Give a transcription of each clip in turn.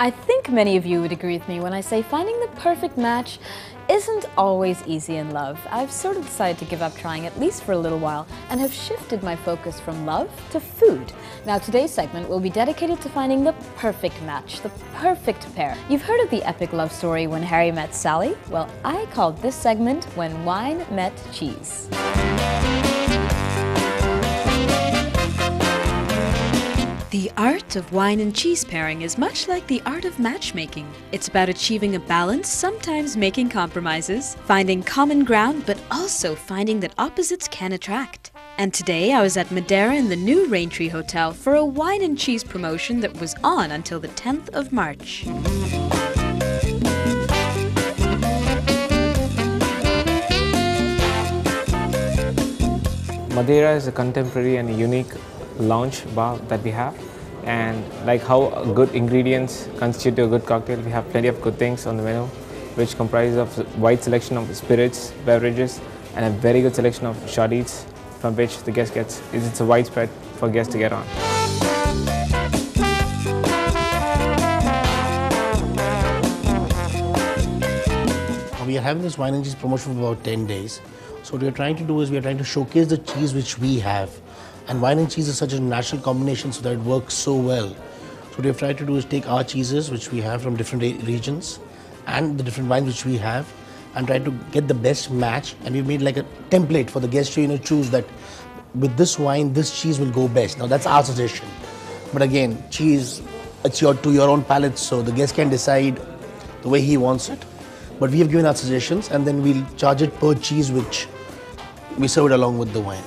I think many of you would agree with me when I say finding the perfect match isn't always easy in love. I've sort of decided to give up trying, at least for a little while, and have shifted my focus from love to food. Now today's segment will be dedicated to finding the perfect match, the perfect pair. You've heard of the epic love story When Harry Met Sally? Well, I called this segment When Wine Met Cheese. The art of wine and cheese pairing is much like the art of matchmaking. It's about achieving a balance, sometimes making compromises, finding common ground, but also finding that opposites can attract. And today I was at Madera in the new Raintree Hotel for a wine and cheese promotion that was on until the 10th of March. Madera is a contemporary and unique lounge bar that we have, and like how good ingredients constitute a good cocktail, we have plenty of good things on the menu, which comprises of a wide selection of spirits, beverages, and a very good selection of short eats from which the guest gets. It's a widespread for guests to get on. We are having this wine and cheese promotion for about 10 days. So what we are trying to do is we are trying to showcase the cheese which we have. And wine and cheese is such a natural combination so that it works so well. So what we have tried to do is take our cheeses which we have from different regions and the different wines which we have and try to get the best match. And we've made like a template for the guest to choose that with this wine, this cheese will go best. Now that's our suggestion. But again, cheese, it's to your own palate, so the guest can decide the way he wants it. But we have given our suggestions and then we'll charge it per cheese which we serve it along with the wine.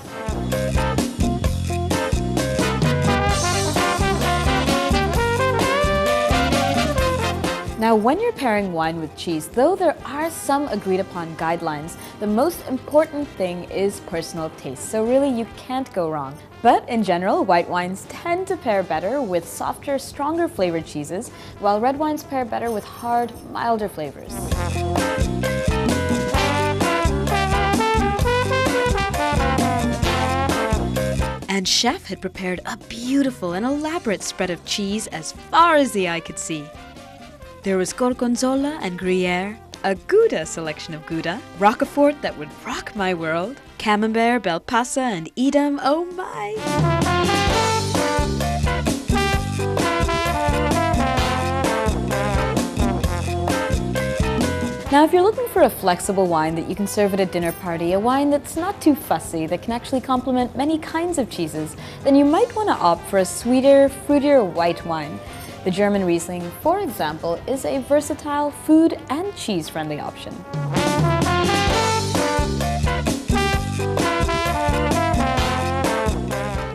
Now, when you're pairing wine with cheese, though there are some agreed upon guidelines, the most important thing is personal taste. So really, you can't go wrong. But in general, white wines tend to pair better with softer, stronger flavored cheeses, while red wines pair better with hard, milder flavors. And Chef had prepared a beautiful and elaborate spread of cheese as far as the eye could see. There was Gorgonzola and Gruyere, a Gouda selection of Gouda, Roquefort that would rock my world, Camembert, Bel Paisa, and Edam, oh my! Now, if you're looking for a flexible wine that you can serve at a dinner party, a wine that's not too fussy, that can actually complement many kinds of cheeses, then you might want to opt for a sweeter, fruitier white wine. The German Riesling, for example, is a versatile food and cheese-friendly option.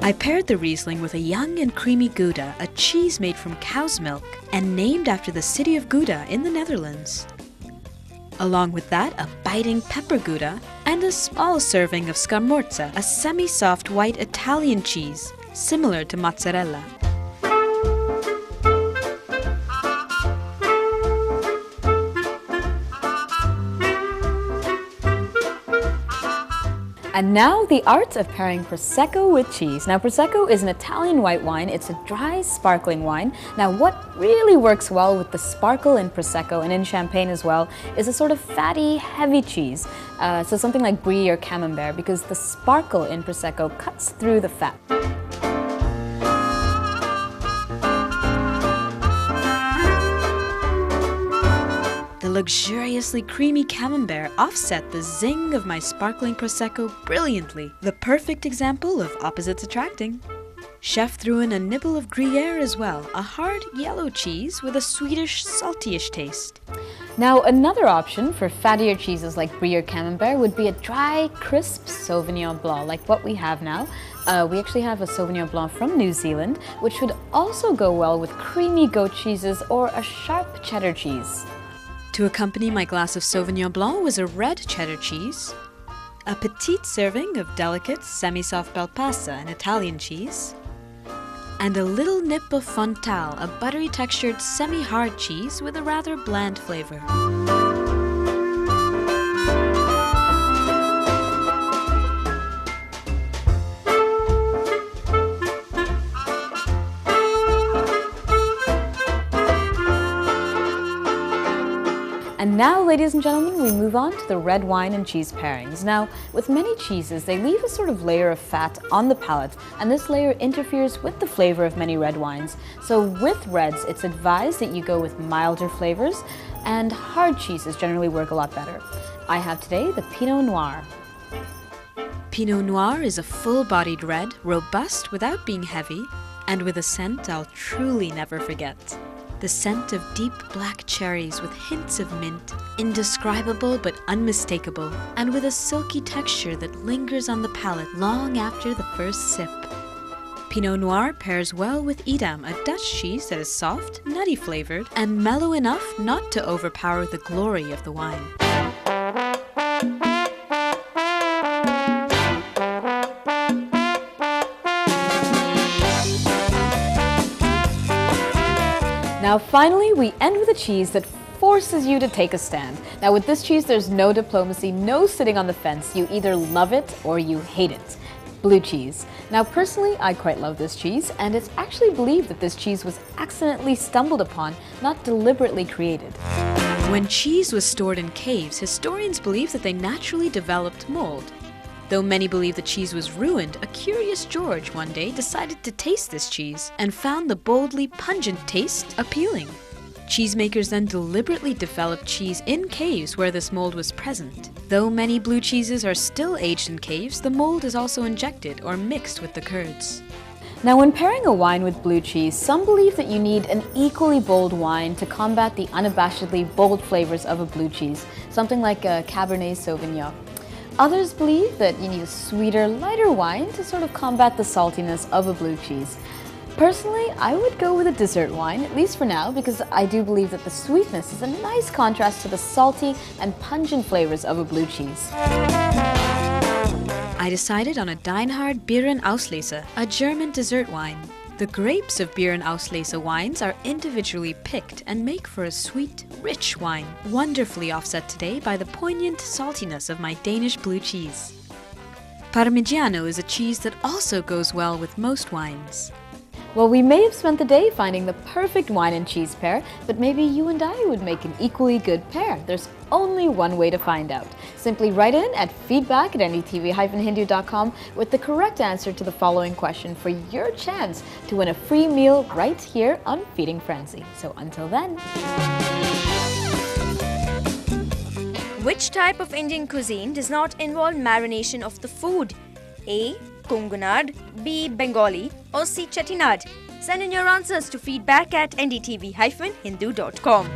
I paired the Riesling with a young and creamy Gouda, a cheese made from cow's milk and named after the city of Gouda in the Netherlands. Along with that, a biting pepper Gouda and a small serving of scamorza, a semi-soft white Italian cheese, similar to mozzarella. And now, the art of pairing Prosecco with cheese. Now, Prosecco is an Italian white wine. It's a dry, sparkling wine. Now, what really works well with the sparkle in Prosecco and in Champagne as well is a sort of fatty, heavy cheese. So something like Brie or Camembert, because the sparkle in Prosecco cuts through the fat. The luxuriously creamy Camembert offset the zing of my sparkling Prosecco brilliantly. The perfect example of opposites attracting. Chef threw in a nibble of Gruyere as well, a hard yellow cheese with a sweetish, saltyish taste. Now, another option for fattier cheeses like Brie or Camembert would be a dry, crisp Sauvignon Blanc, like what we have now. We actually have a Sauvignon Blanc from New Zealand, which would also go well with creamy goat cheeses or a sharp cheddar cheese. To accompany my glass of Sauvignon Blanc was a red cheddar cheese, a petite serving of delicate semi-soft Bel Paisa and Italian cheese, and a little nip of Fontal, a buttery textured semi-hard cheese with a rather bland flavor. Now, ladies and gentlemen, we move on to the red wine and cheese pairings. Now, with many cheeses, they leave a sort of layer of fat on the palate, and this layer interferes with the flavor of many red wines. So with reds, it's advised that you go with milder flavors, and hard cheeses generally work a lot better. I have today the Pinot Noir. Pinot Noir is a full-bodied red, robust without being heavy, and with a scent I'll truly never forget. The scent of deep black cherries with hints of mint, indescribable but unmistakable, and with a silky texture that lingers on the palate long after the first sip. Pinot Noir pairs well with Edam, a Dutch cheese that is soft, nutty flavored, and mellow enough not to overpower the glory of the wine. Now finally, we end with a cheese that forces you to take a stand. Now with this cheese, there's no diplomacy, no sitting on the fence. You either love it or you hate it. Blue cheese. Now personally, I quite love this cheese, and it's actually believed that this cheese was accidentally stumbled upon, not deliberately created. When cheese was stored in caves, historians believe that they naturally developed mold. Though many believe the cheese was ruined, a curious George one day decided to taste this cheese and found the boldly pungent taste appealing. Cheesemakers then deliberately developed cheese in caves where this mold was present. Though many blue cheeses are still aged in caves, the mold is also injected or mixed with the curds. Now when pairing a wine with blue cheese, some believe that you need an equally bold wine to combat the unabashedly bold flavors of a blue cheese, something like a Cabernet Sauvignon. Others believe that you need a sweeter, lighter wine to sort of combat the saltiness of a blue cheese. Personally, I would go with a dessert wine, at least for now, because I do believe that the sweetness is a nice contrast to the salty and pungent flavors of a blue cheese. I decided on a Deinhard Beeren Auslese, a German dessert wine. The grapes of Beeren Auslese wines are individually picked and make for a sweet, rich wine, wonderfully offset today by the poignant saltiness of my Danish blue cheese. Parmigiano is a cheese that also goes well with most wines. Well, we may have spent the day finding the perfect wine and cheese pair, but maybe you and I would make an equally good pair. There's only one way to find out. Simply write in at feedback@ndtv-hindu.com with the correct answer to the following question for your chance to win a free meal right here on Feeding Frenzy. So until then. Which type of Indian cuisine does not involve marination of the food? A. Konganad, B. Bengali, or C. Chettinad? Send in your answers to feedback@ndtv-hindu.com.